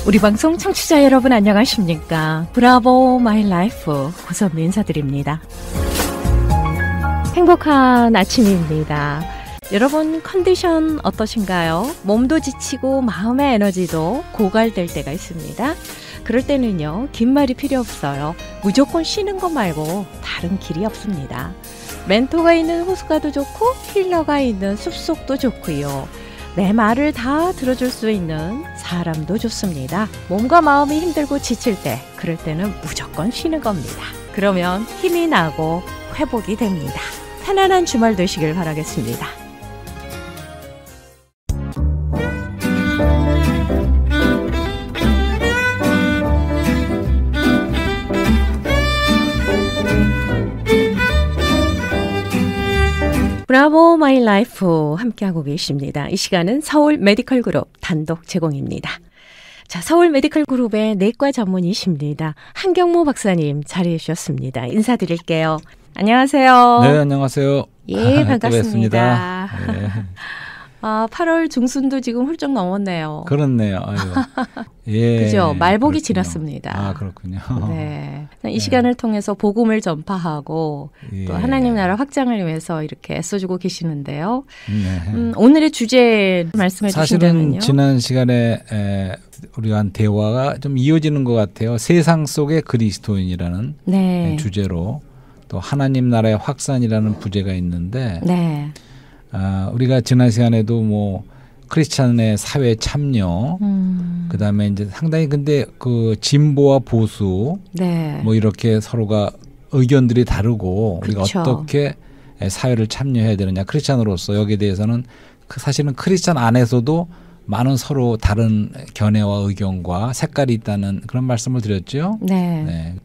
우리 방송 청취자 여러분 안녕하십니까? 브라보 마이 라이프 고선미 인사드립니다. 행복한 아침입니다. 여러분 컨디션 어떠신가요? 몸도 지치고 마음의 에너지도 고갈될 때가 있습니다. 그럴 때는요, 긴 말이 필요 없어요. 무조건 쉬는 것 말고 다른 길이 없습니다. 멘토가 있는 호수가도 좋고 힐러가 있는 숲속도 좋고요. 내 말을 다 들어줄 수 있는 사람도 좋습니다. 몸과 마음이 힘들고 지칠 때, 그럴 때는 무조건 쉬는 겁니다. 그러면 힘이 나고 회복이 됩니다. 편안한 주말 되시길 바라겠습니다. 브라보 마이 라이프 함께하고 계십니다. 이 시간은 서울 메디컬 그룹 단독 제공입니다. 자, 서울 메디컬 그룹의 내과 전문의십니다. 한경모 박사님 자리해 주셨습니다. 인사드릴게요. 안녕하세요. 네, 안녕하세요. 예, 반갑습니다. 네. 아, 8월 중순도 지금 훌쩍 넘었네요. 그렇네요. 아유. 예. 그죠? 말복이 그렇군요. 지났습니다. 아, 그렇군요. 네. 이 시간을 통해서 복음을 전파하고 예. 또 하나님 나라 확장을 위해서 이렇게 애써주고 계시는데요. 네. 오늘의 주제 말씀해 주신다면요. 사실은 지난 시간에 우리가 한 대화가 좀 이어지는 것 같아요. 세상 속의 그리스도인이라는 네. 주제로 또 하나님 나라의 확산이라는 부제가 있는데 네. 우리가 지난 시간에도 뭐 크리스찬의 사회 참여, 그다음에 이제 상당히 근데 그 진보와 보수, 네. 뭐 이렇게 서로가 의견들이 다르고 그쵸. 우리가 어떻게 사회를 참여해야 되느냐 크리스찬으로서 여기에 대해서는 사실은 크리스찬 안에서도 많은 서로 다른 견해와 의견과 색깔이 있다는 그런 말씀을 드렸죠. 네. 네.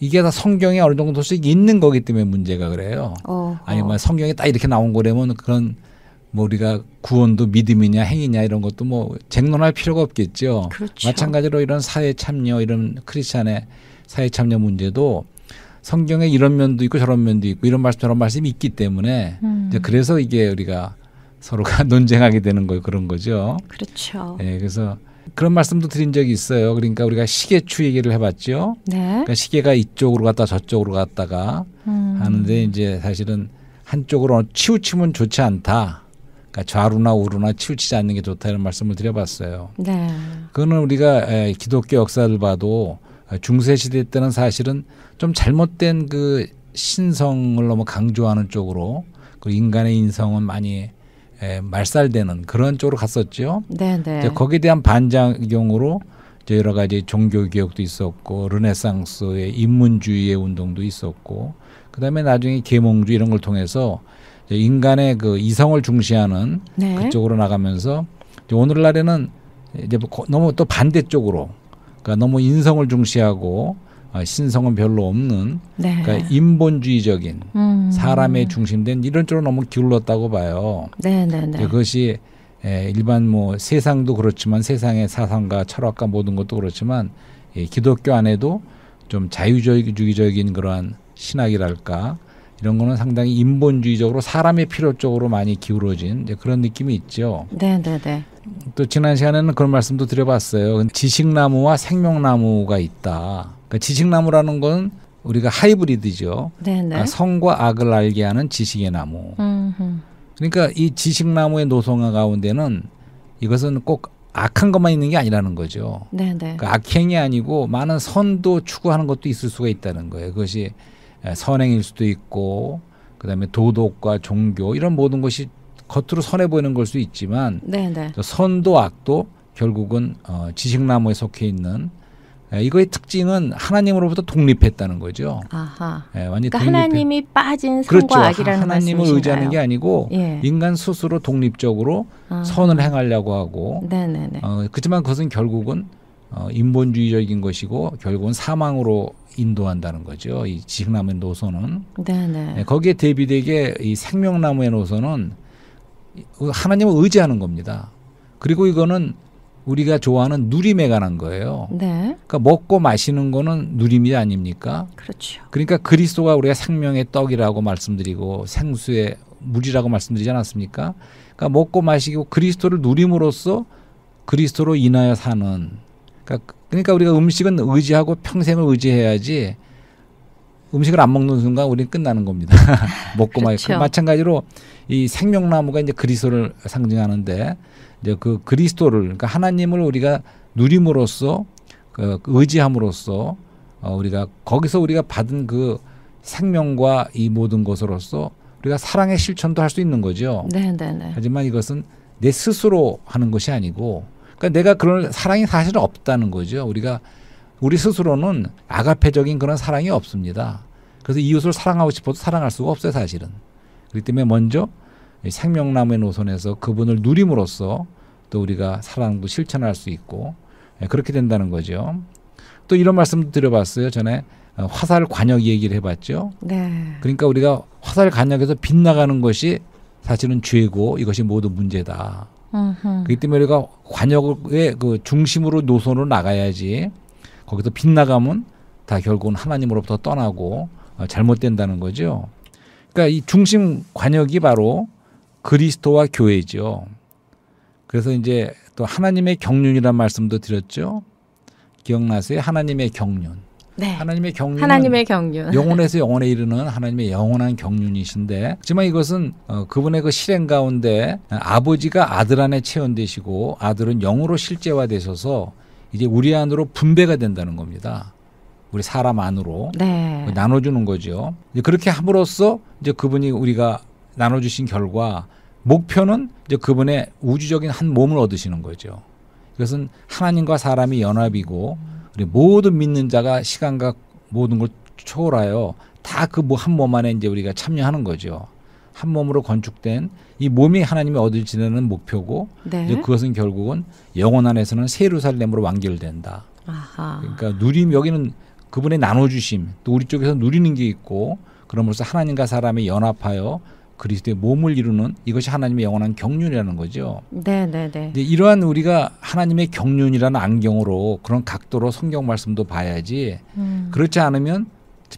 이게 다 성경에 어느 정도씩 있는 거기 때문에 문제가 그래요. 아니 뭐 성경에 딱 이렇게 나온 거라면 그런 뭐 우리가 구원도 믿음이냐 행위냐 이런 것도 뭐 쟁론할 필요가 없겠죠. 그렇죠. 마찬가지로 이런 사회 참여 이런 크리스찬의 사회 참여 문제도 성경에 이런 면도 있고 저런 면도 있고 이런 말씀 저런 말씀이 있기 때문에 이제 그래서 이게 우리가 서로가 논쟁하게 되는 거 그런 거죠. 그렇죠. 네, 그래서 그런 말씀도 드린 적이 있어요. 그러니까 우리가 시계추 얘기를 해봤죠. 네. 그러니까 시계가 이쪽으로 갔다 저쪽으로 갔다가 하는데 이제 사실은 한쪽으로 치우치면 좋지 않다. 그러니까 좌루나 우루나 치우치지 않는 게 좋다 이런 말씀을 드려봤어요. 네. 그거는 우리가 기독교 역사를 봐도 중세 시대 때는 사실은 좀 잘못된 그 신성을 너무 강조하는 쪽으로 그리고 인간의 인성은 많이 말살되는 그런 쪽으로 갔었죠. 네네. 거기에 대한 반작용으로 이제 여러 가지 종교 개혁도 있었고 르네상스의 인문주의의 운동도 있었고 그다음에 나중에 계몽주의 이런 걸 통해서 이제 인간의 그 이성을 중시하는 네. 그쪽으로 나가면서 이제 오늘날에는 이제 너무 또 반대쪽으로 그러니까 너무 인성을 중시하고 신성은 별로 없는 네. 그러니까 인본주의적인 사람에 중심된 이런 쪽으로 너무 기울었다고 봐요. 네네네. 그것이 일반 뭐 세상도 그렇지만 세상의 사상과 철학과 모든 것도 그렇지만 기독교 안에도 좀 자유주의적인 그러한 신학이랄까 이런 거는 상당히 인본주의적으로 사람의 필요 쪽으로 많이 기울어진 이제 그런 느낌이 있죠. 네네네. 또 지난 시간에는 그런 말씀도 드려봤어요. 지식나무와 생명나무가 있다. 그러니까 지식나무라는 건 우리가 하이브리드죠. 네네. 그러니까 성과 악을 알게 하는 지식의 나무. 그러니까 이 지식나무의 노성화 가운데는 이것은 꼭 악한 것만 있는 게 아니라는 거죠. 네네. 그러니까 악행이 아니고 많은 선도 추구하는 것도 있을 수가 있다는 거예요. 그것이 선행일 수도 있고 그다음에 도덕과 종교 이런 모든 것이 겉으로 선해 보이는 걸 수 있지만 네네. 선도 악도 결국은 지식나무에 속해 있는 이거의 특징은 하나님으로부터 독립했다는 거죠. 아하. 완전히 그러니까 하나님이 빠진 선과 그렇죠. 악이라는 하나님을 말씀이신가요? 의지하는 게 아니고 예. 인간 스스로 독립적으로 선을 행하려고 하고 네네네. 그렇지만 그것은 결국은 인본주의적인 것이고 결국은 사망으로 인도한다는 거죠. 이 지식나무의 노선은. 네네. 거기에 대비되게 이 생명나무의 노선은 하나님을 의지하는 겁니다. 그리고 이거는 우리가 좋아하는 누림에 관한 거예요. 네. 그러니까 먹고 마시는 거는 누림이 아닙니까? 그렇죠. 그러니까 그리스도가 우리가 생명의 떡이라고 말씀드리고 생수의 물이라고 말씀드리지 않았습니까? 그러니까 먹고 마시고 그리스도를 누림으로써 그리스도로 인하여 사는 그러니까 우리가 음식은 의지하고 평생을 의지해야지 음식을 안 먹는 순간 우리는 끝나는 겁니다. 먹고 그렇죠. 마찬가지로 이 생명나무가 이제 그리스도를 상징하는데 이제 그 그리스도를 그러니까 하나님을 우리가 누림으로써 그 의지함으로써 우리가 거기서 우리가 받은 그 생명과 이 모든 것으로서 우리가 사랑의 실천도 할 수 있는 거죠. 네네네. 하지만 이것은 내 스스로 하는 것이 아니고 그러니까 내가 그런 사랑이 사실은 없다는 거죠. 우리 스스로는 아가페적인 그런 사랑이 없습니다. 그래서 이웃을 사랑하고 싶어도 사랑할 수가 없어요, 사실은. 그렇기 때문에 먼저 생명나무의 노선에서 그분을 누림으로써 또 우리가 사랑도 실천할 수 있고 그렇게 된다는 거죠. 또 이런 말씀도 드려봤어요. 전에 화살 관역 얘기를 해봤죠. 네. 그러니까 우리가 화살 관역에서 빗나가는 것이 사실은 죄고 이것이 모두 문제다. 그렇기 때문에 우리가 관역의 그 중심으로 노선으로 나가야지 거기서 빗나가면 다 결국은 하나님으로부터 떠나고 잘못된다는 거죠. 그러니까 이 중심 관역이 바로 그리스도와 교회죠. 그래서 이제 또 하나님의 경륜이라는 말씀도 드렸죠. 기억나세요? 하나님의 경륜. 네. 하나님의 경륜은 하나님의 경륜. 영혼에서 영혼에 이르는 하나님의 영원한 경륜이신데 하지만 이것은 그분의 그 실행 가운데 아버지가 아들 안에 체현되시고 아들은 영으로 실제화되셔서 이제 우리 안으로 분배가 된다는 겁니다. 우리 사람 안으로 네. 나눠주는 거죠. 이제 그렇게 함으로써 이제 그분이 우리가 나눠주신 결과 목표는 이제 그분의 우주적인 한 몸을 얻으시는 거죠. 이것은 하나님과 사람이 연합이고 우리 모든 믿는 자가 시간과 모든 걸 초월하여 다 그 한 몸 안에 이제 우리가 참여하는 거죠. 한 몸으로 건축된 이 몸이 하나님이 얻으시는 목표고 네. 이제 그것은 결국은 영혼 안에서는 새 예루살렘으로 완결된다. 아하. 그러니까 여기는 그분의 나눠주심 또 우리 쪽에서 누리는 게 있고 그럼으로써 하나님과 사람이 연합하여 그리스도의 몸을 이루는 이것이 하나님의 영원한 경륜이라는 거죠. 네네네. 근데 이러한 우리가 하나님의 경륜이라는 안경으로 그런 각도로 성경 말씀도 봐야지 그렇지 않으면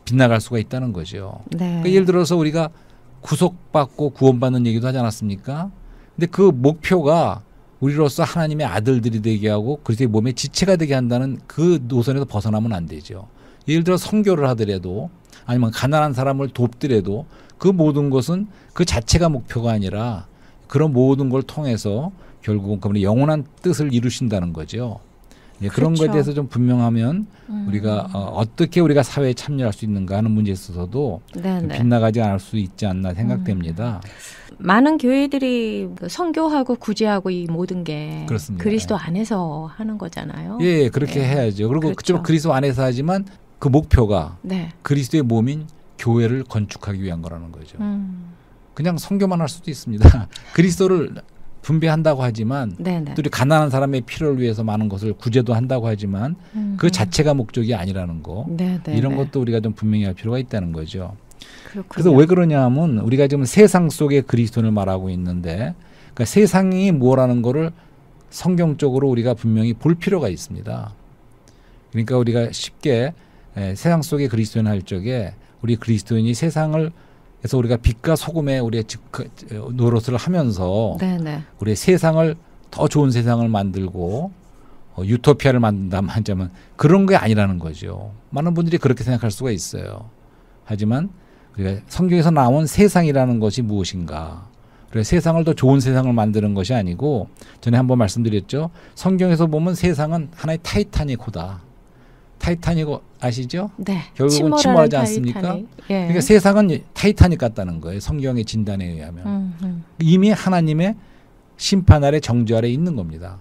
빗나갈 수가 있다는 거죠. 네. 그러니까 예를 들어서 우리가 구속받고 구원받는 얘기도 하지 않았습니까? 근데 그 목표가 우리로서 하나님의 아들들이 되게 하고 그리스도의 몸의 지체가 되게 한다는 그 노선에서 벗어나면 안 되죠. 예를 들어 선교를 하더라도 아니면 가난한 사람을 돕더라도 그 모든 것은 그 자체가 목표가 아니라 그런 모든 걸 통해서 결국은 그분의 영원한 뜻을 이루신다는 거죠. 예, 그런 그렇죠. 것에 대해서 좀 분명하면 우리가 어떻게 우리가 사회에 참여할 수 있는가 하는 문제에 있어서도 좀 네네. 빗나가지 않을 수 있지 않나 생각됩니다. 많은 교회들이 선교하고 구제하고 이 모든 게 그렇습니다. 그리스도 안에서 하는 거잖아요. 예, 그렇게 네. 해야죠. 그리고 그렇죠. 그렇죠. 그리스도 안에서 하지만 그 목표가 네. 그리스도의 몸인 교회를 건축하기 위한 거라는 거죠. 그냥 선교만 할 수도 있습니다. 그리스도를 분배한다고 하지만 네네. 또 우리 가난한 사람의 필요를 위해서 많은 것을 구제도 한다고 하지만 그 자체가 목적이 아니라는 거. 네네. 이런 것도 우리가 좀 분명히 할 필요가 있다는 거죠. 그렇군요. 그래서 왜 그러냐 하면 우리가 지금 세상 속의 그리스도를 말하고 있는데 그러니까 세상이 뭐라는 거를 성경적으로 우리가 분명히 볼 필요가 있습니다. 그러니까 우리가 쉽게 세상 속의 그리스도인 할 적에 우리 그리스도인이 세상을 그래서 우리가 빛과 소금의 우리의 노릇을 하면서 네네. 우리의 세상을 더 좋은 세상을 만들고 유토피아를 만든다면 하자면 그런 게 아니라는 거죠. 많은 분들이 그렇게 생각할 수가 있어요. 하지만 우리가 성경에서 나온 세상이라는 것이 무엇인가? 그래서 세상을 더 좋은 세상을 만드는 것이 아니고 전에 한번 말씀드렸죠. 성경에서 보면 세상은 하나의 타이타닉호다. 타이타닉 아시죠? 네. 결국은 침몰하지 않습니까? 예. 그러니까 세상은 타이타닉 같다는 거예요. 성경의 진단에 의하면. 이미 하나님의 심판 아래 정죄 아래 있는 겁니다.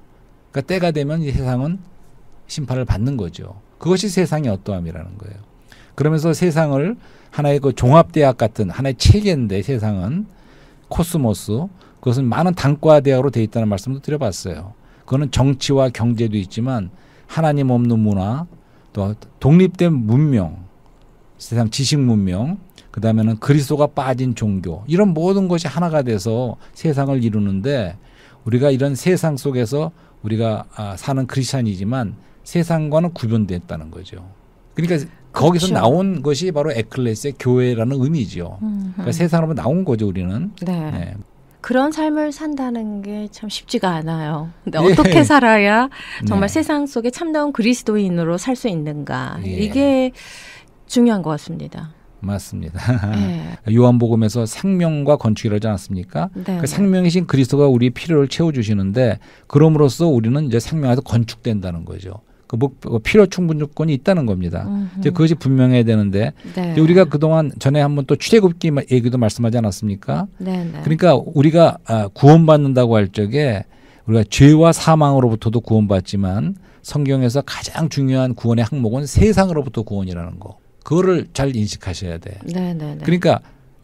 그러니까 때가 되면 이 세상은 심판을 받는 거죠. 그것이 세상의 어떠함이라는 거예요. 그러면서 세상을 하나의 그 종합대학 같은 하나의 체계인데 세상은 코스모스 그것은 많은 단과대학으로 되어 있다는 말씀도 드려봤어요. 그거는 정치와 경제도 있지만 하나님 없는 문화 또 독립된 문명 세상 지식 문명 그 다음에는 그리스도가 빠진 종교 이런 모든 것이 하나가 돼서 세상을 이루는데 우리가 이런 세상 속에서 우리가 사는 크리스찬이지만 세상과는 구분됐다는 거죠. 그러니까 거기서 그렇죠. 나온 것이 바로 에클레시아 교회라는 의미죠. 그러니까 세상으로 나온 거죠 우리는. 네. 네. 그런 삶을 산다는 게 참 쉽지가 않아요. 근데 예. 어떻게 살아야 정말 네. 세상 속에 참다운 그리스도인으로 살 수 있는가. 예. 이게 중요한 것 같습니다. 맞습니다. 네. 요한복음에서 생명과 건축이라지 않았습니까? 네, 그 생명이신 그리스도가 우리의 필요를 채워주시는데 그럼으로써 우리는 이제 생명에서 건축된다는 거죠. 그 필요 충분 조건이 있다는 겁니다. 이제 그것이 분명해야 되는데 네. 이제 우리가 그동안 전에 한번 또 출애굽기 얘기도 말씀하지 않았습니까? 네, 네. 그러니까 우리가 구원받는다고 할 적에 우리가 죄와 사망으로부터도 구원받지만 성경에서 가장 중요한 구원의 항목은 세상으로부터 구원이라는 거. 그거를 잘 인식하셔야 돼. 네, 네, 네. 그러니까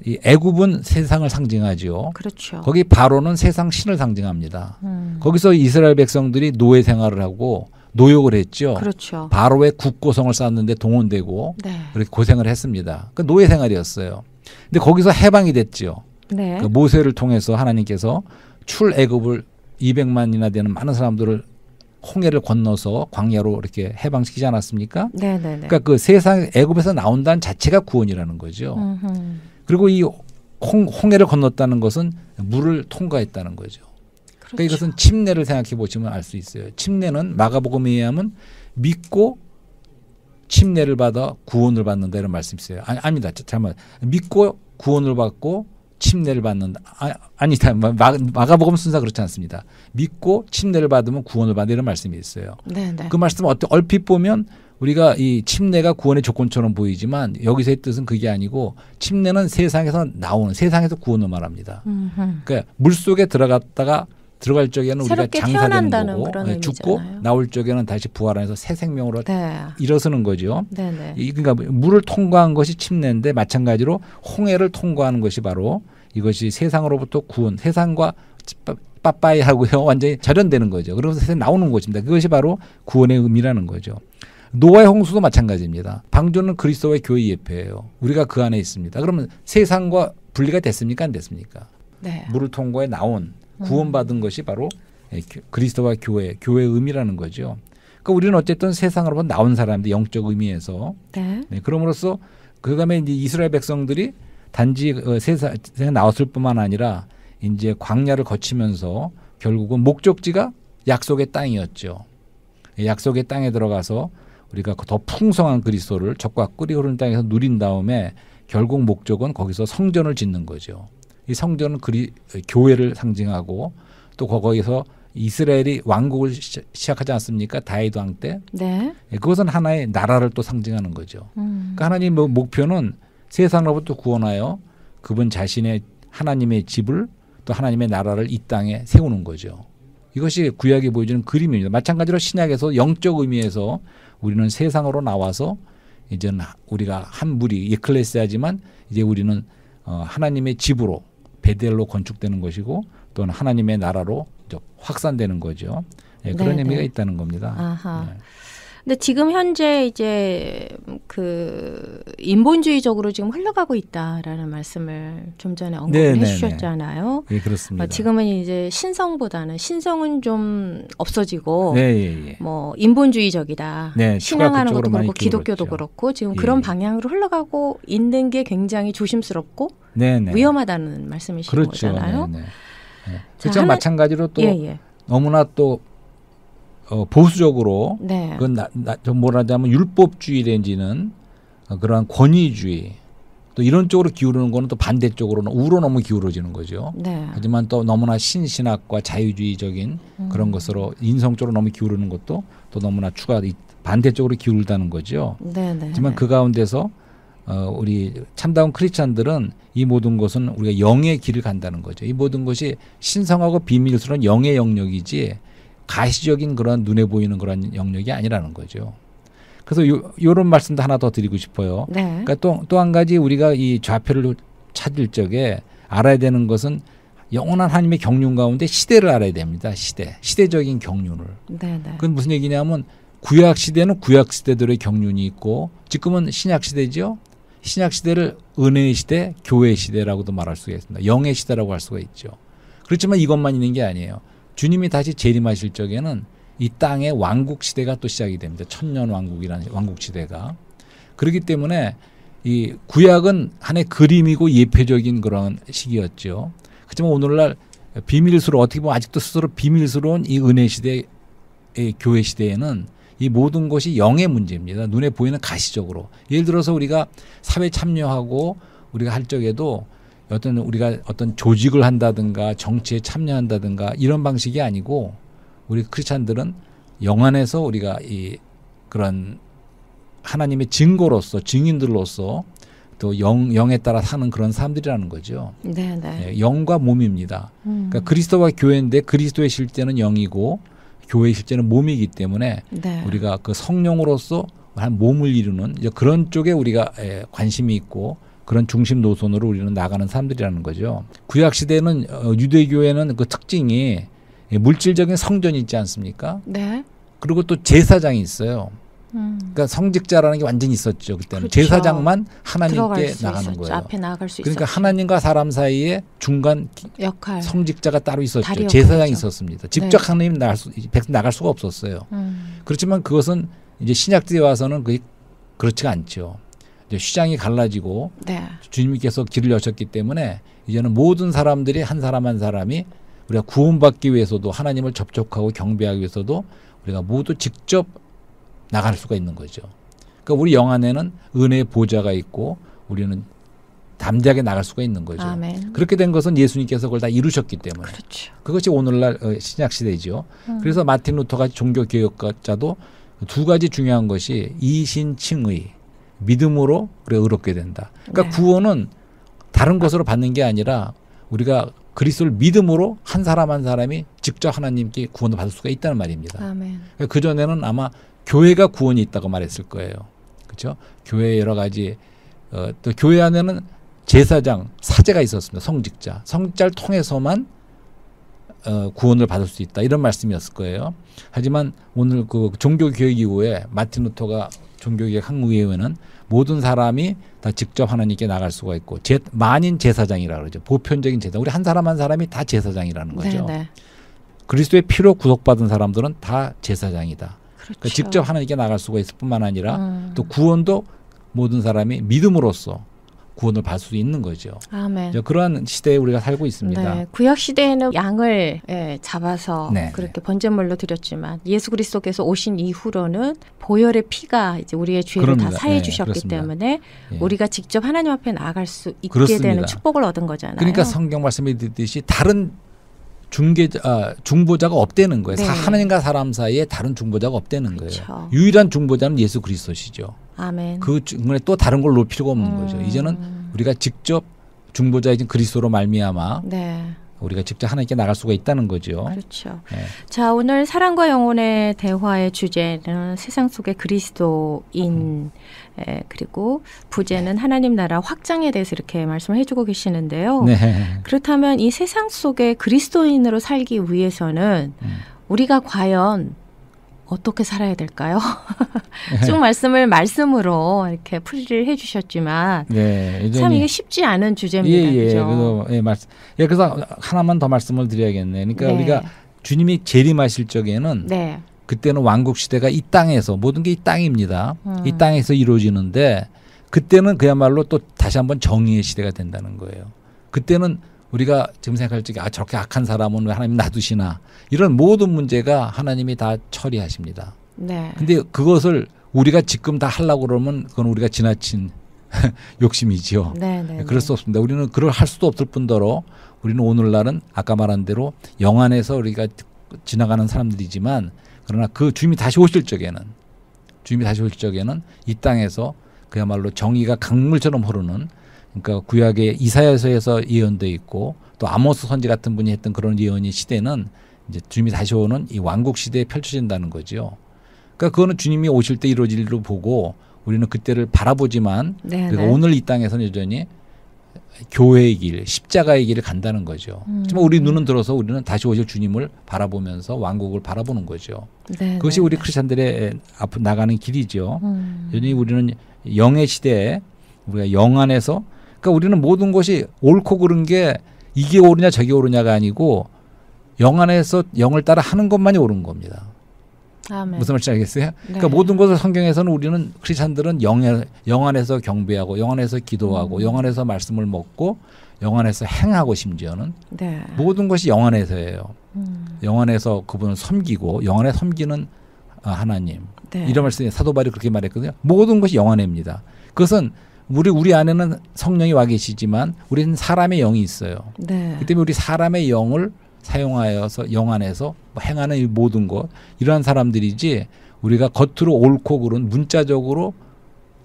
이 애굽은 세상을 상징하지요. 그렇죠. 거기 바로는 세상 신을 상징합니다. 거기서 이스라엘 백성들이 노예 생활을 하고 노역을 했죠. 그렇죠. 바로의 국고성을 쌓았는데 동원되고 네. 그렇게 고생을 했습니다. 그 노예 생활이었어요. 근데 거기서 해방이 됐죠. 네. 그 모세를 통해서 하나님께서 출애굽을 200만이나 되는 많은 사람들을 홍해를 건너서 광야로 이렇게 해방시키지 않았습니까? 네, 네, 네. 그러니까 그 세상 애굽에서 나온다는 자체가 구원이라는 거죠. 그리고 이 홍해를 건넜다는 것은 물을 통과했다는 거죠. 그렇죠. 그러니까 이것은 침례를 생각해 보시면 알 수 있어요. 침례는 마가복음에 의하면 믿고 침례를 받아 구원을 받는다 이런 말씀이 있어요. 아닙니다. 잠깐만. 믿고 구원을 받고 침례를 받는다. 아니다. 마가복음 순서 그렇지 않습니다. 믿고 침례를 받으면 구원을 받는 이런 말씀이 있어요. 네, 네. 그 말씀은 얼핏 보면 우리가 이 침례가 구원의 조건처럼 보이지만 여기서의 뜻은 그게 아니고 침례는 세상에서 나오는 세상에서 구원을 말합니다. 그러니까 물속에 들어갈 적에는 우리가 새롭게 장사되는 태어난다는 거고 그런 죽고 의미잖아요. 나올 적에는 다시 부활해서 새 생명으로 네. 일어서는 거죠. 네, 네. 그러니까 물을 통과한 것이 침례인데 마찬가지로 홍해를 통과하는 것이 바로 이것이 세상으로부터 구원, 세상과 빠빠이 하고요. 완전히 절연되는 거죠. 그러면서 세상에 나오는 것입니다. 그것이 바로 구원의 의미라는 거죠. 노아의 홍수도 마찬가지입니다. 방주는 그리스도의 교회 예표예요. 우리가 그 안에 있습니다. 그러면 세상과 분리가 됐습니까? 안 됐습니까? 네. 물을 통과해 나온 구원받은 것이 바로 그리스도와 교회의 의미라는 거죠. 그러니까 우리는 어쨌든 세상으로부터 나온 사람들 영적 의미에서 네. 그럼으로써 그다음에 이제 이스라엘 백성들이 단지 세상에 나왔을 뿐만 아니라 이제 광야를 거치면서 결국은 목적지가 약속의 땅이었죠. 약속의 땅에 들어가서 우리가 더 풍성한 그리스도를 적과 꿀이 흐르는 땅에서 누린 다음에 결국 목적은 거기서 성전을 짓는 거죠. 이 성전은 교회를 상징하고 또 거기서 이스라엘이 왕국을 시작하지 않습니까? 다윗 왕 때. 네. 그것은 하나의 나라를 또 상징하는 거죠. 그러니까 하나님의 목표는 세상으로부터 구원하여 그분 자신의 하나님의 집을 또 하나님의 나라를 이 땅에 세우는 거죠. 이것이 구약이 보여주는 그림입니다. 마찬가지로 신약에서 영적 의미에서 우리는 세상으로 나와서 이제는 우리가 한 무리 에클레시아지만 이제 우리는 하나님의 집으로 베델로 건축되는 것이고 또는 하나님의 나라로 확산되는 거죠. 그런 네, 의미가 네. 있다는 겁니다. 아하. 네. 근데 지금 현재 이제 그 인본주의적으로 지금 흘러가고 있다라는 말씀을 좀 전에 언급을 해주셨잖아요. 예, 그렇습니다. 지금은 이제 신성보다는 신성은 좀 없어지고 네. 뭐 인본주의적이다. 네, 신앙하는 것도 그쪽으로 많이 그렇고 기독교도 기울었죠. 그렇고 지금 예. 그런 방향으로 흘러가고 있는 게 굉장히 조심스럽고 네네. 위험하다는 말씀이신 그렇죠. 거잖아요. 네네. 자, 그렇죠. 마찬가지로 또 예. 너무나 또 보수적으로 네. 그건 좀 뭐라자면 율법주의 내지는 그러한 권위주의 또 이런 쪽으로 기울는 거는 또 반대쪽으로는 우로 너무 기울어지는 거죠. 네. 하지만 또 너무나 신신학과 자유주의적인 그런 것으로 인성적으로 너무 기울는 것도 또 너무나 반대쪽으로 기울다는 거죠. 네. 하지만 그 가운데서 우리 참다운 크리스찬들은 이 모든 것은 우리가 영의 길을 간다는 거죠. 이 모든 것이 신성하고 비밀스러운 영의 영역이지 가시적인 그런 눈에 보이는 그런 영역이 아니라는 거죠. 그래서 요런 말씀도 하나 더 드리고 싶어요. 네. 그러니까 또 한 가지 우리가 이 좌표를 찾을 적에 알아야 되는 것은 영원한 하나님의 경륜 가운데 시대를 알아야 됩니다. 시대적인 경륜을. 네. 그건 무슨 얘기냐면 구약 시대는 구약 시대들의 경륜이 있고 지금은 신약 시대죠. 신약 시대를 은혜의 시대, 교회의 시대라고도 말할 수가 있습니다. 영의 시대라고 할 수가 있죠. 그렇지만 이것만 있는 게 아니에요. 주님이 다시 재림하실 적에는 이 땅의 왕국 시대가 또 시작이 됩니다. 천년 왕국이라는 왕국 시대가. 그렇기 때문에 이 구약은 하나의 그림이고 예표적인 그런 시기였죠. 하지만 오늘날 비밀스러 어떻게 보면 아직도 스스로 비밀스러운 이 은혜 시대의 교회 시대에는 이 모든 것이 영의 문제입니다. 눈에 보이는 가시적으로. 예를 들어서 우리가 사회 참여하고 우리가 할 적에도 우리가 어떤 조직을 한다든가 정치에 참여한다든가 이런 방식이 아니고 우리 크리스찬들은 영 안에서 우리가 이 그런 하나님의 증거로서 증인들로서 또 영에 따라 사는 그런 사람들이라는 거죠. 네, 네. 영과 몸입니다. 그러니까 그리스도와 교회인데 그리스도의 실제는 영이고 교회의 실제는 몸이기 때문에 네. 우리가 그 성령으로서 한 몸을 이루는 이제 그런 쪽에 우리가 관심이 있고 그런 중심 노선으로 우리는 나가는 사람들이라는 거죠. 구약 시대는 유대교회는 그 특징이 물질적인 성전이 있지 않습니까? 네. 그리고 또 제사장이 있어요. 그러니까 성직자라는 게 완전히 있었죠. 그때는 그렇죠. 제사장만 하나님께 나가는 있었죠. 거예요. 앞에 나갈 수 그러니까 있었죠. 하나님과 사람 사이에 중간 역할. 성직자가 따로 있었죠. 다리 제사장이 역할이죠. 있었습니다. 직접 네. 하나님 나갈 수가 없었어요. 그렇지만 그것은 이제 신약시대에 와서는 그게 그렇지가 않죠. 이제 휘장이 갈라지고 네. 주님께서 길을 여셨기 때문에 이제는 모든 사람들이 한 사람 한 사람이 우리가 구원받기 위해서도 하나님을 접촉하고 경배하기 위해서도 우리가 모두 직접 나갈 수가 있는 거죠. 그러니까 우리 영 안에는 은혜의 보좌가 있고 우리는 담대하게 나갈 수가 있는 거죠. 아멘. 그렇게 된 것은 예수님께서 그걸 다 이루셨기 때문에. 그렇죠. 그것이 오늘날 신약 시대죠. 그래서 마틴 루터가 종교개혁자도 두 가지 중요한 것이 이신칭의 믿음으로 우리가 의롭게 된다. 그러니까 네. 구원은 다른 것으로 받는 게 아니라 우리가 그리스도를 믿음으로 한 사람 한 사람이 직접 하나님께 구원을 받을 수가 있다는 말입니다. 아멘. 그 전에는 아마 교회가 구원이 있다고 말했을 거예요. 그렇죠? 교회 여러 가지 또 교회 안에는 제사장, 사제가 있었습니다. 성직자. 성직자를 통해서만 구원을 받을 수 있다. 이런 말씀이었을 거예요. 하지만 오늘 그 종교개혁 이후에 마틴 루터가 종교개혁 한 이후에는 모든 사람이 다 직접 하나님께 나갈 수가 있고 만인 제사장이라 그러죠. 보편적인 제사장. 우리 한 사람 한 사람이 다 제사장이라는 거죠. 네, 네. 그리스도의 피로 구속받은 사람들은 다 제사장이다. 그렇죠. 그러니까 직접 하나님께 나갈 수가 있을 뿐만 아니라 또 구원도 모든 사람이 믿음으로써 구원을 받을 수 있는 거죠. 아멘. 그러한 시대에 우리가 살고 있습니다. 네, 구약 시대에는 양을 잡아서 네, 그렇게 번제물로 드렸지만 예수 그리스도께서 오신 이후로는 보혈의 피가 이제 우리의 죄를 그럽니다. 다 사해 네, 주셨기 그렇습니다. 때문에 예. 우리가 직접 하나님 앞에 나갈 수 있게 그렇습니다. 되는 축복을 얻은 거잖아요. 그러니까 성경 말씀에 듣듯이 다른 중보자가 없다는 거예요. 네. 하나님과 사람 사이에 다른 중보자가 없다는 그렇죠. 거예요. 유일한 중보자는 예수 그리스도시죠. 아멘. 그 중간에 또 다른 걸 놓을 필요가 없는 거죠. 이제는 우리가 직접 중보자이신 그리스도로 말미암아 네. 우리가 직접 하나님께 나갈 수가 있다는 거죠. 그렇죠. 네. 자, 오늘 사랑과 영혼의 대화의 주제는 세상 속의 그리스도인 그리고 부제는 하나님 나라 확장에 대해서 이렇게 말씀을 해주고 계시는데요. 네. 그렇다면 이 세상 속에 그리스도인으로 살기 위해서는 우리가 과연 어떻게 살아야 될까요? 쭉 말씀으로 이렇게 풀이를 해주셨지만 네, 참 이게 쉽지 않은 주제입니다. 그죠? 그래서 하나만 더 말씀을 드려야겠네요. 그러니까 네. 우리가 주님이 재림하실 적에는 네. 그때는 왕국 시대가 이 땅에서 모든 게 이 땅입니다. 이 땅에서 이루어지는데 그때는 그야말로 또 다시 한번 정의의 시대가 된다는 거예요. 그때는 우리가 지금 생각할 적에 저렇게 악한 사람은 왜 하나님 놔두시나 이런 모든 문제가 하나님이 다 처리하십니다. 네. 근데 그것을 우리가 지금 다 하려고 그러면 그건 우리가 지나친 욕심이지요. 네, 네, 그럴 수 없습니다. 우리는 그걸 할 수도 없을 뿐더러 우리는 오늘날은 아까 말한 대로 영 안에서 우리가 지나가는 사람들이지만 그러나 그 주님이 다시 오실 적에는 이 땅에서 그야말로 정의가 강물처럼 흐르는 그러니까 구약의 이사야서에서 예언돼 있고 또 아모스 선지 같은 분이 했던 그런 예언의 시대는 이제 주님이 다시 오는 이 왕국 시대에 펼쳐진다는 거죠. 그러니까 그거는 주님이 오실 때 이루어질 일로 보고 우리는 그때를 바라보지만 그러니까 오늘 이 땅에서는 여전히 교회의 길, 십자가의 길을 간다는 거죠. 하지만 우리 눈은 들어서 우리는 다시 오실 주님을 바라보면서 왕국을 바라보는 거죠. 네, 그것이 우리 크리스찬들의 앞으로 나가는 길이죠. 여전히 우리는 영의 시대에 우리가 영 안에서 그러니까 우리는 모든 것이 옳고 그른 게 이게 옳으냐 저게 옳으냐가 아니고 영 안에서 영을 따라 하는 것만이 옳은 겁니다. 아멘. 무슨 말인지 알겠어요? 네. 그러니까 모든 것을 성경에서는 우리는 크리스찬들은 영 안에서 경배하고 영 안에서 기도하고 영 안에서 말씀을 먹고 영안에서 행하고 심지어는 네. 모든 것이 영안에서예요. 영안에서 그분을 섬기고 영안에 섬기는 하나님. 네. 이런 말씀에 사도 바울이 그렇게 말했거든요. 모든 것이 영안입니다. 그것은 우리 안에는 성령이 와 계시지만 우리는 사람의 영이 있어요. 네. 그렇기 때문에 우리 사람의 영을 사용하여서 영 안에서 행하는 이 모든 것 이러한 사람들이지 우리가 겉으로 옳고 그른 문자적으로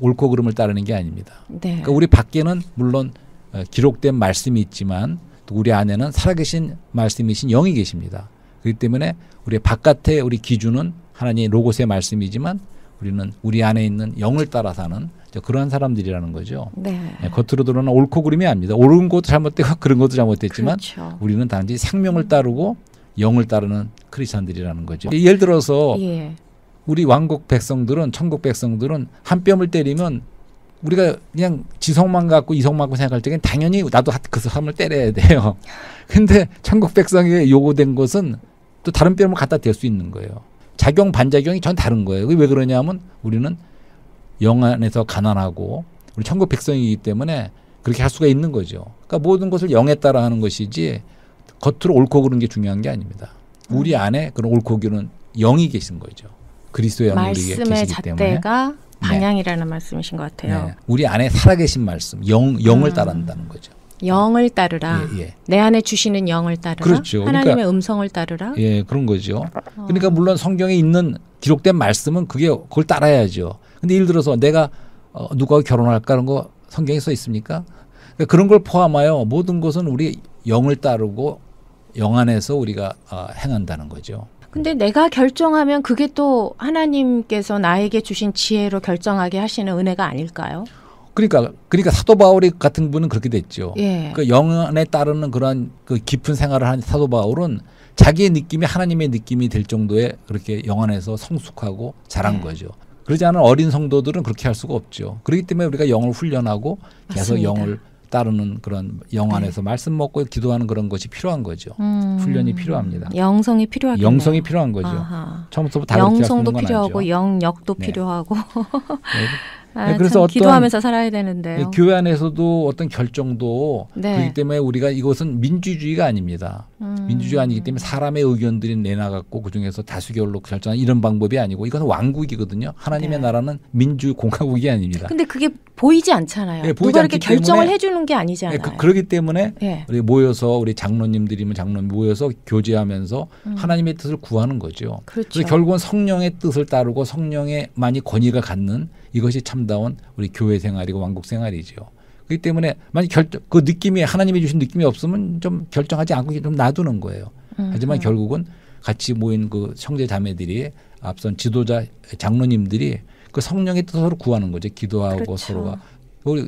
옳고 그름을 따르는 게 아닙니다. 네. 그러니까 우리 밖에는 물론 기록된 말씀이 있지만 또 우리 안에는 살아계신 말씀이신 영이 계십니다. 그렇기 때문에 우리 바깥의 우리 기준은 하나님의 로고스의 말씀이지만 우리는 우리 안에 있는 영을 따라 사는 그러한 사람들이라는 거죠. 네. 겉으로 드러나는 옳고 그름이 아닙니다. 옳은 것도 잘못되고 그런 것도 잘못됐지만 그렇죠. 우리는 단지 생명을 따르고 영을 따르는 크리스천들이라는 거죠. 예를 들어서 예. 우리 왕국 백성들은 천국 백성들은 한 뼘을 때리면 우리가 그냥 지성만 갖고 이성만 갖고 생각할 때는 당연히 나도 그 사람을 때려야 돼요. 근데 천국 백성에게 요구된 것은 또 다른 뼘을 갖다 댈 수 있는 거예요. 작용 반작용이 전 다른 거예요. 왜 그러냐면 우리는 영 안에서 가난하고 우리 천국 백성이기 때문에 그렇게 할 수가 있는 거죠. 그러니까 모든 것을 영에 따라 하는 것이지 겉으로 옳고 그른 게 중요한 게 아닙니다. 우리 안에 그런 옳고 그른 영이 계신 거죠. 그리스도의 영이 우리에게 말씀의 계시기 때문에. 잣대가 방향이라는 말씀이신 것 같아요. 네. 우리 안에 살아계신 말씀, 영을 따른다는 거죠. 영을 따르라. 예, 예. 내 안에 주시는 영을 따르라. 그렇죠. 하나님의 그러니까, 음성을 따르라. 예, 그런 거죠. 그러니까 물론 성경에 있는 기록된 말씀은 그걸 따라야죠. 근데 예를 들어서 내가 누가 결혼할까 하는 거 성경에 써 있습니까? 그러니까 그런 걸 포함하여 모든 것은 우리 영을 따르고 영 안에서 우리가 행한다는 거죠. 근데 내가 결정하면 그게 또 하나님께서 나에게 주신 지혜로 결정하게 하시는 은혜가 아닐까요? 그러니까 사도 바울이 같은 분은 그렇게 됐죠. 예. 그 영안에 따르는 그런 그 깊은 생활을 한 사도 바울은 자기의 느낌이 하나님의 느낌이 될 정도의 그렇게 영안에서 성숙하고 자란 거죠. 그러지 않은 어린 성도들은 그렇게 할 수가 없죠. 그렇기 때문에 우리가 영을 훈련하고 계속 맞습니다. 영을 따르는 그런 영 안에서 말씀 먹고 기도하는 그런 것이 필요한 거죠. 훈련이 필요합니다. 영성이 필요하겠네요. 영성이 필요한 거죠. 아하. 처음부터 다 그렇게 할 수 영성도 있는 건 필요하고 아니죠. 영역도 네. 필요하고 네, 그래서 어떤 기도하면서 살아야 되는데요. 교회 안에서도 어떤 결정도 네. 그렇기 때문에 우리가 이것은 민주주의가 아닙니다. 민주주의가 아니기 때문에 사람의 의견들이 내놔갖고 그중에서 다수결로 결정하는 이런 방법이 아니고 이건 왕국이거든요. 하나님의 네. 나라는 민주공화국이 아닙니다. 근데 그게 보이지 않잖아요. 네, 보이지 누가 이렇게 않기 결정을 때문에 해주는 게 아니잖아요. 그렇기 때문에 네. 우리 모여서 우리 장로님들이면 장로님 모여서 교제하면서 하나님의 뜻을 구하는 거죠. 그렇죠. 그래서 결국은 성령의 뜻을 따르고 성령의만이 권위가 갖는 이것이 참다운 우리 교회 생활이고 왕국 생활이죠. 그렇기 때문에 만약 그 느낌이 하나님이 주신 느낌이 없으면 좀 결정하지 않고 좀 놔두는 거예요. 하지만 결국은 같이 모인 그 형제 자매들이 앞선 지도자 장로님들이 그 성령의 뜻으로 구하는 거죠. 기도하고 그렇죠. 서로가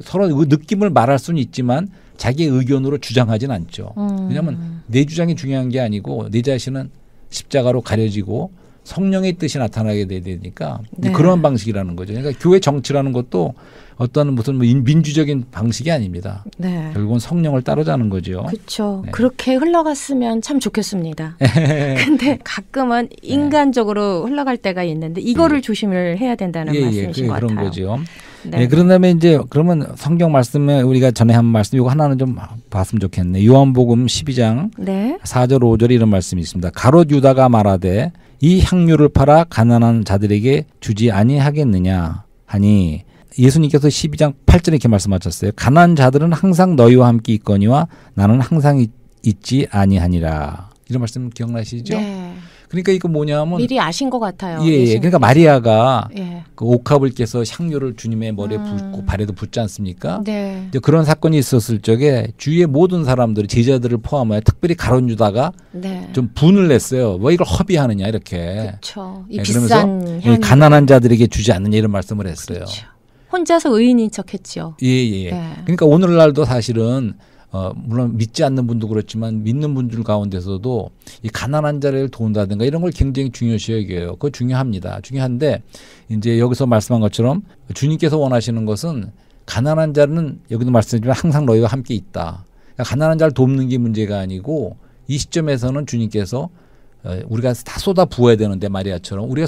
서로 그 느낌을 말할 수는 있지만 자기의 의견으로 주장하진 않죠. 왜냐하면 내 주장이 중요한 게 아니고 내 자신은 십자가로 가려지고 성령의 뜻이 나타나게 돼야 되니까 네. 그런 방식이라는 거죠. 그러니까 교회 정치라는 것도 어떤 무슨 민주적인 방식이 아닙니다. 네. 결국은 성령을 따르자는 거죠. 그렇죠. 네. 그렇게 흘러갔으면 참 좋겠습니다. 근데 가끔은 인간적으로 흘러갈 때가 있는데 이거를 조심을 해야 된다는 말씀이신 것 그런 같아요. 거죠. 네. 네, 그런 다음에 이제 그러면 성경 말씀에 우리가 전에 한 말씀 이거 하나는 좀 봤으면 좋겠네. 요한복음 12장 네. 4절 5절에 이런 말씀이 있습니다. 가롯 유다가 말하되 이 향유를 팔아 가난한 자들에게 주지 아니하겠느냐 하니 예수님께서 12장 8절에 이렇게 말씀하셨어요. 가난한 자들은 항상 너희와 함께 있거니와 나는 항상 있지 아니하니라. 이런 말씀 기억나시죠? 네. 그러니까 이거 뭐냐면 미리 아신 것 같아요. 예, 그러니까 마리아가 예. 그 옥합을 깨서 향유를 주님의 머리에 붓고 발에도 붓지 않습니까? 네. 이제 그런 사건이 있었을 적에 주위의 모든 사람들이 제자들을 포함하여 특별히 가롯 유다가 네. 좀 분을 냈어요. 왜 이걸 허비하느냐 이렇게. 그렇죠. 이 네, 비싼 그러면서 향유. 가난한 자들에게 주지 않느냐 이런 말씀을 했어요. 그렇죠. 혼자서 의인인 척했죠. 예. 네. 그러니까 오늘날도 사실은 물론 믿지 않는 분도 그렇지만 믿는 분들 가운데서도 이 가난한 자를 도운다든가 이런 걸 굉장히 중요시 여겨요. 그거 중요합니다. 중요한데 이제 여기서 말씀한 것처럼 주님께서 원하시는 것은 가난한 자는 여기도 말씀드리지만 항상 너희와 함께 있다. 그러니까 가난한 자를 돕는 게 문제가 아니고 이 시점에서는 주님께서 우리가 다 쏟아 부어야 되는데 마리아처럼 우리가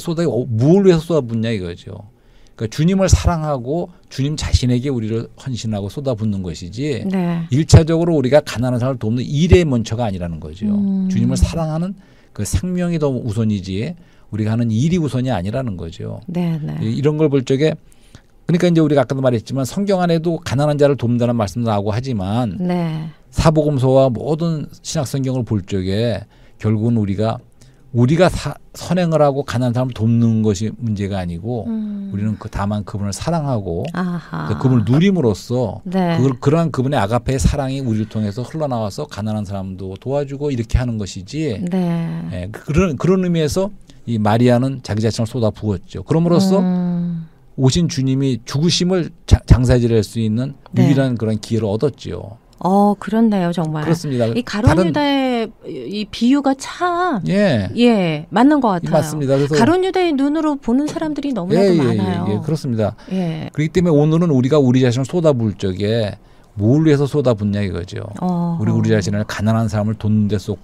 뭘 위해서 쏟아 붓냐 이거죠. 그러니까 주님을 사랑하고 주님 자신에게 우리를 헌신하고 쏟아붓는 것이지 네. 1차적으로 우리가 가난한 사람을 돕는 일의 먼저가 아니라는 거죠. 주님을 사랑하는 그 생명이 더 우선이지 우리가 하는 일이 우선이 아니라는 거죠. 네, 네. 이런 걸 볼 적에 그러니까 이제 우리가 아까도 말했지만 성경 안에도 가난한 자를 돕는다는 말씀도 나오고 하지만 네. 사복음서와 모든 신약 성경을 볼 적에 결국은 우리가 선행을 하고 가난한 사람을 돕는 것이 문제가 아니고 우리는 다만 그분을 사랑하고 그분을 누림으로써 네. 그러한 그분의 아가페의 사랑이 우리를 통해서 흘러나와서 가난한 사람도 도와주고 이렇게 하는 것이지 네. 예, 그런 의미에서 이 마리아는 자기 자신을 쏟아 부었죠. 그럼으로써 오신 주님이 죽으심을 장사질을 할 수 있는 네. 유일한 그런 기회를 얻었죠. 그렇네요, 정말. 그렇습니다. 이 가룟 유다의 이 비유가 참 맞는 것 같아요. 맞습니다. 그래서 가룟 유다의 눈으로 보는 사람들이 너무나도 많아요. 예, 그렇습니다. 예. 그렇기 때문에 오늘은 우리가 우리 자신을 쏟아부을 적에 뭘 위해서 쏟아붓냐 이거죠. 우리 자신을 가난한 사람을 돕는 데서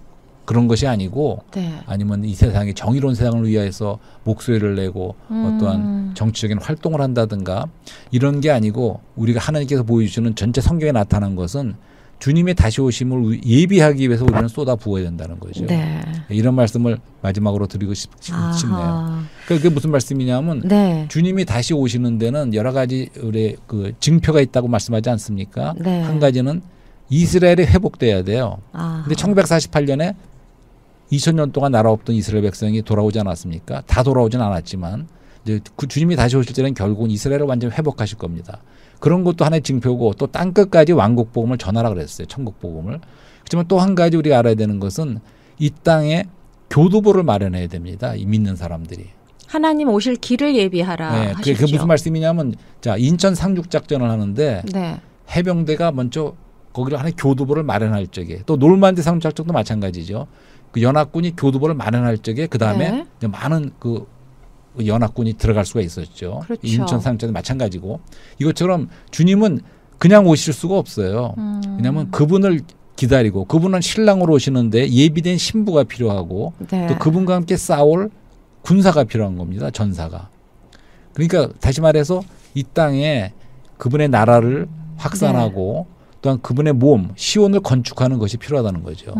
그런 것이 아니고 네. 아니면 이 세상에 정의로운 세상을 위해서 목소리를 내고 어떠한 정치적인 활동을 한다든가 이런 게 아니고 우리가 하나님께서 보여주시는 전체 성경에 나타난 것은 주님의 다시 오심을 예비하기 위해서 우리는 쏟아 부어야 된다는 거죠. 네. 이런 말씀을 마지막으로 드리고 싶네요. 그게 무슨 말씀이냐면 네. 주님이 다시 오시는 데는 여러 가지 우리 그 증표가 있다고 말씀하지 않습니까? 네. 한 가지는 이스라엘이 회복돼야 돼요. 근데 1948년에 2000년 동안 나라 없던 이스라엘 백성이 돌아오지 않았습니까? 다 돌아오진 않았지만 이제 그 주님이 다시 오실 때는 결국은 이스라엘을 완전히 회복하실 겁니다. 그런 것도 하나의 증표고 또 땅 끝까지 왕국 복음을 전하라 그랬어요. 천국 복음을. 그렇지만 또 한 가지 우리가 알아야 되는 것은 이 땅에 교두보를 마련해야 됩니다. 이 믿는 사람들이. 하나님 오실 길을 예비하라 하십시오. 그게 무슨 말씀이냐면 자 인천 상륙 작전을 하는데 네. 해병대가 먼저 거기를 하나의 교두보를 마련할 적에 또 노르만디 상륙 작전도 마찬가지죠. 그 연합군이 교두보를 마련할 적에 그 다음에 네. 많은 그 연합군이 들어갈 수가 있었죠. 그렇죠. 인천 상륙작전 마찬가지고 이것처럼 주님은 그냥 오실 수가 없어요. 왜냐하면 그분을 기다리고 그분은 신랑으로 오시는데 예비된 신부가 필요하고 네. 또 그분과 함께 싸울 군사가 필요한 겁니다. 전사가. 그러니까 다시 말해서 이 땅에 그분의 나라를 확산하고 네. 또한 그분의 몸, 시온을 건축하는 것이 필요하다는 거죠.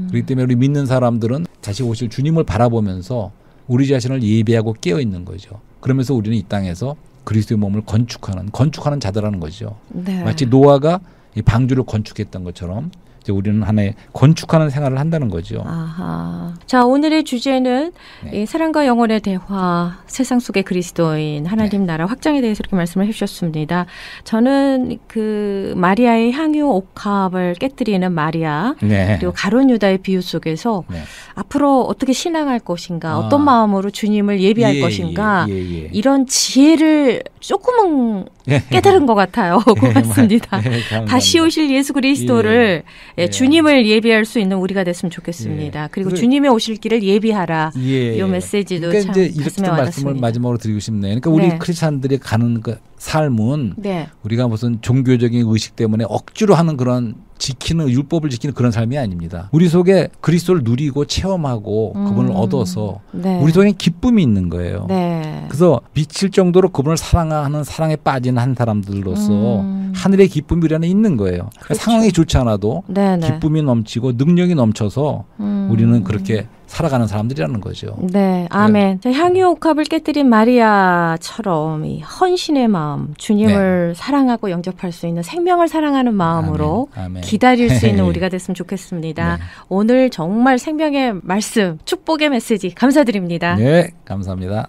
그렇기 때문에 우리 믿는 사람들은 다시 오실 주님을 바라보면서 우리 자신을 예비하고 깨어 있는 거죠. 그러면서 우리는 이 땅에서 그리스도의 몸을 건축하는 자들하는 거죠. 네. 마치 노아가 이 방주를 건축했던 것처럼 이제 우리는 하나의 건축하는 생활을 한다는 거죠. 아하. 자, 오늘의 주제는 이 사랑과 영혼의 대화, 세상 속의 그리스도인 하나님 나라 확장에 대해서 이렇게 말씀을 해주셨습니다. 저는 그 마리아의 향유 옥합을 깨뜨리는 마리아 그리고 가룟 유다의 비유 속에서 앞으로 어떻게 신앙할 것인가, 어떤 마음으로 주님을 예비할 것인가 이런 지혜를 조금은 깨달은 것 같아요. 고맙습니다. 다시 오실 예수 그리스도를 주님을 예비할 수 있는 우리가 됐으면 좋겠습니다. 그리고 주님의 오실 길을 예비하라. 이 메시지도 그러니까 참 이제 가슴에 이렇게 와닿습니다. 말씀을 마지막으로 드리고 싶네요. 그러니까 우리 크리스찬들이 가는 그 삶은 우리가 무슨 종교적인 의식 때문에 억지로 하는 그런 율법을 지키는 그런 삶이 아닙니다. 우리 속에 그리스도를 누리고 체험하고 그분을 얻어서 우리 속에 기쁨이 있는 거예요. 그래서 미칠 정도로 그분을 사랑하는 사랑에 빠진 한 사람들로서 하늘의 기쁨이 우리 안에 있는 거예요. 그렇죠. 상황이 좋지 않아도 기쁨이 넘치고 능력이 넘쳐서 우리는 그렇게 살아가는 사람들이라는 거죠. 네, 아멘. 향유 옥합을 깨뜨린 마리아처럼 이 헌신의 마음, 주님을 사랑하고 영접할 수 있는 생명을 사랑하는 마음으로 아멘. 기다릴 수 있는 우리가 됐으면 좋겠습니다. 오늘 정말 생명의 말씀, 축복의 메시지 감사드립니다. 네, 감사합니다.